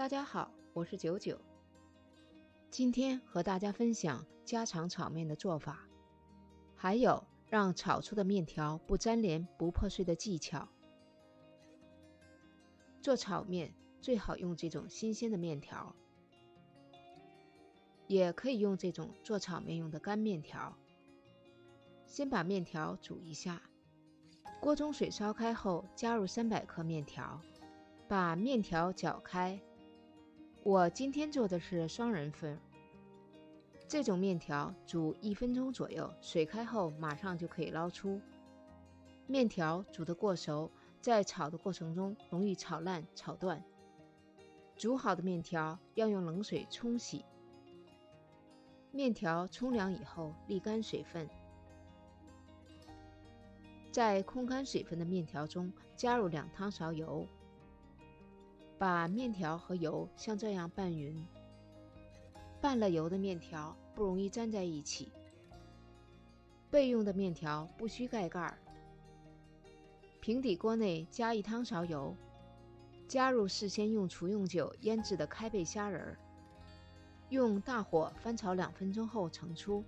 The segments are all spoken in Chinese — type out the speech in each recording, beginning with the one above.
大家好，我是九九，今天和大家分享家常炒面的做法，还有让炒出的面条不粘连不破碎的技巧。做炒面最好用这种新鲜的面条，也可以用这种做炒面用的干面条。先把面条煮一下，锅中水烧开后加入300克面条，把面条搅开。我今天做的是双人份，这种面条煮1分钟左右，水开后马上就可以捞出。面条煮得过熟，在炒的过程中容易炒烂、炒断。煮好的面条要用冷水冲洗，面条冲凉以后沥干水分，在控干水分的面条中加入2汤勺油，把面条和油像这样拌匀。拌了油的面条不容易粘在一起。备用的面条不需盖盖。平底锅内加1汤勺油，加入事先用厨用酒腌制的开背虾仁，用大火翻炒2分钟后盛出。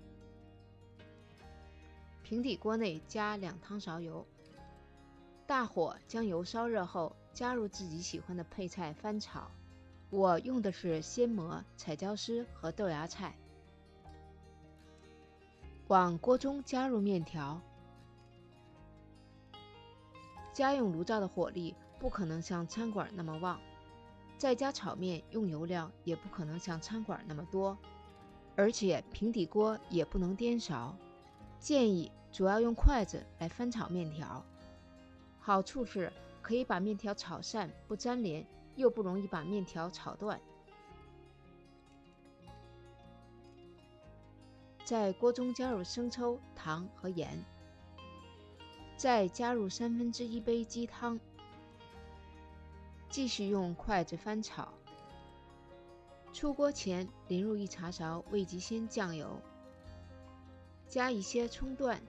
平底锅内加2汤勺油，大火将油烧热后，加入自己喜欢的配菜翻炒。我用的是鲜蘑、彩椒丝和豆芽菜。往锅中加入面条，家用炉灶的火力不可能像餐馆那么旺，在家炒面用油量也不可能像餐馆那么多，而且平底锅也不能颠勺，建议主要用筷子来翻炒面条。好处是可以把面条炒散不粘连，又不容易把面条炒断。在锅中加入生抽、糖和盐，再加入1/3杯鸡汤，继续用筷子翻炒。出锅前淋入1茶勺味极鲜酱油，加一些葱段，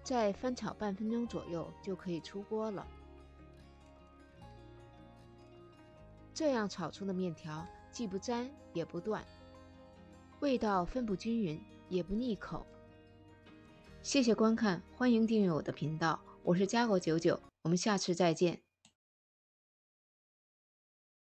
再翻炒半分钟左右就可以出锅了。这样炒出的面条既不粘也不断，味道分布均匀，也不腻口。谢谢观看，欢迎订阅我的频道，我是家狗99，我们下次再见。